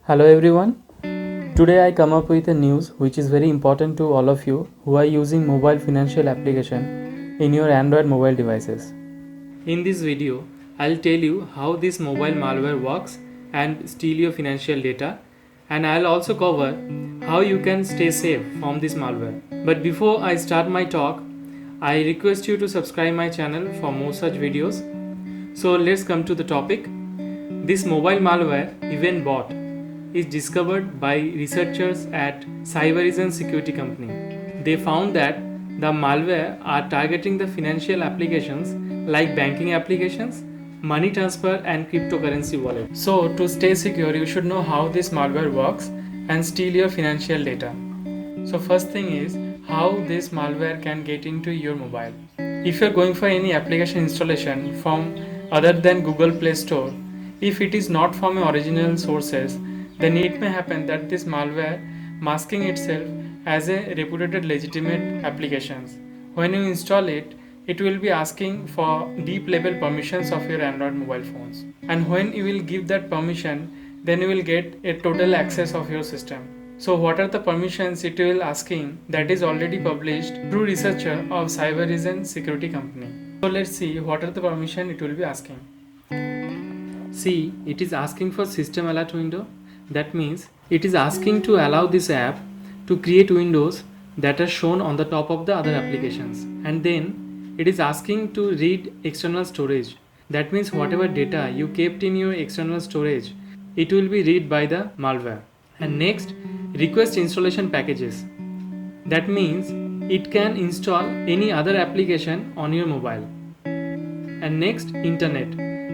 Hello everyone. Today I come up with a news which is very important to all of you who are using mobile financial application in your Android mobile devices. In this video, I'll tell you how this mobile malware works and steal your financial data, and I'll also cover how you can stay safe from this malware. But before I start my talk, I request you to subscribe my channel for more such videos. So let's come to the topic. This mobile malware, Eventbot, is discovered by researchers at Cybereason Security Company. They found that the malware are targeting the financial applications like banking applications, money transfer and cryptocurrency wallet. So to stay secure, you should know how this malware works and steal your financial data. So first thing is how this malware can get into your mobile. If you're going for any application installation from other than Google Play Store, if it is not from original sources, then it may happen that this malware masking itself as a reputed legitimate applications. When you install it, it will be asking for deep level permissions of your Android mobile phones. And when you will give that permission, then you will get a total access of your system. So what are the permissions it will asking that is already published through researcher of Cybereason Security Company. So let's see what are the permission it will be asking. See, it is asking for system alert window. That means it is asking to allow this app to create windows that are shown on the top of the other applications. And then it is asking to read external storage. That means whatever data you kept in your external storage, it will be read by the malware. And next, request installation packages. That means it can install any other application on your mobile. And next, internet.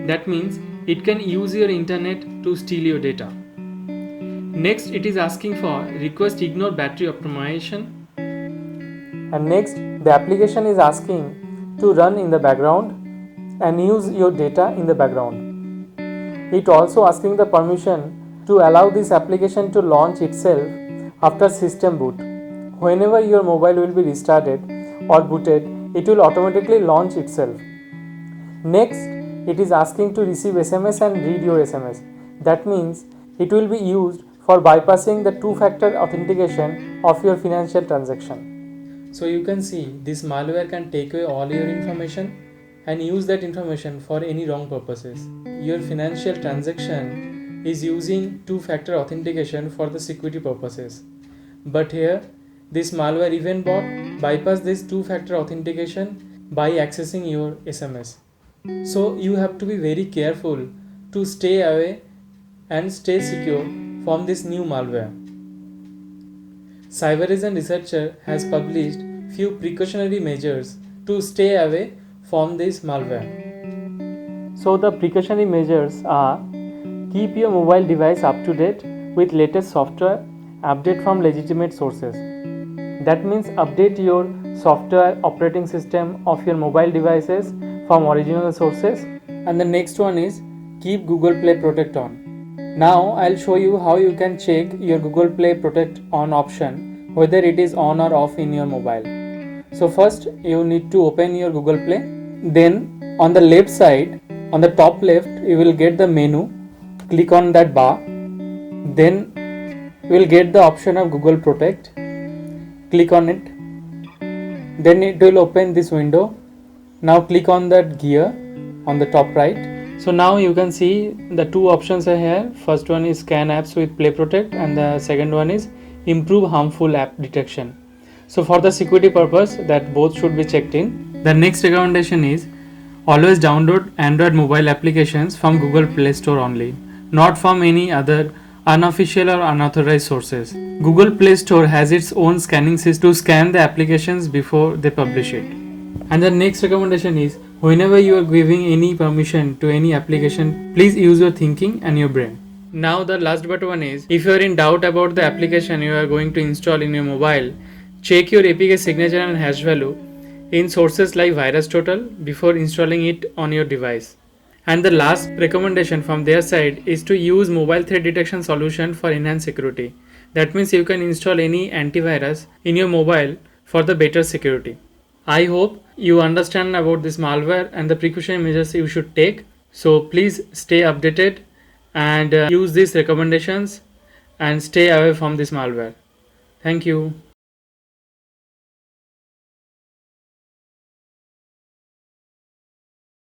That means it can use your internet to steal your data. Next, it is asking for request ignore battery optimization. And next, the application is asking to run in the background and use your data in the background. It also asking the permission to allow this application to launch itself after system boot. Whenever your mobile will be restarted or booted, it will automatically launch itself. Next, it is asking to receive SMS and read your SMS. That means it will be used for bypassing the two-factor authentication of your financial transaction. So you can see this malware can take away all your information and use that information for any wrong purposes. Your financial transaction is using two-factor authentication for the security purposes. But here, this malware Eventbot bypass this two-factor authentication by accessing your SMS. So you have to be very careful to stay away and stay secure from this new malware. Cybereason researcher has published few precautionary measures to stay away from this malware. So the precautionary measures are: keep your mobile device up to date with latest software update from legitimate sources. That means update your software operating system of your mobile devices from original sources. And the next one is keep Google Play Protect on. Now I'll show you how you can check your Google Play Protect on option, whether it is on or off in your mobile. So first you need to open your Google Play. Then on the left side, on the top left, you will get the menu. Click on that bar. Then you will get the option of Google Protect. Click on it. Then it will open this window. Now click on that gear on the top right. So now you can see the two options are here. First one is scan apps with Play Protect and the second one is improve harmful app detection. So for the security purpose, that both should be checked in. The next recommendation is always download Android mobile applications from Google Play Store only, not from any other unofficial or unauthorized sources. Google Play Store has its own scanning system to scan the applications before they publish it. And the next recommendation is whenever you are giving any permission to any application, please use your thinking and your brain. Now the last but one is, if you are in doubt about the application you are going to install in your mobile, check your APK signature and hash value in sources like VirusTotal before installing it on your device. And the last recommendation from their side is to use mobile threat detection solution for enhanced security. That means you can install any antivirus in your mobile for the better security. I hope you understand about this malware and the precautionary measures you should take. So please stay updated and use these recommendations and stay away from this malware. Thank you.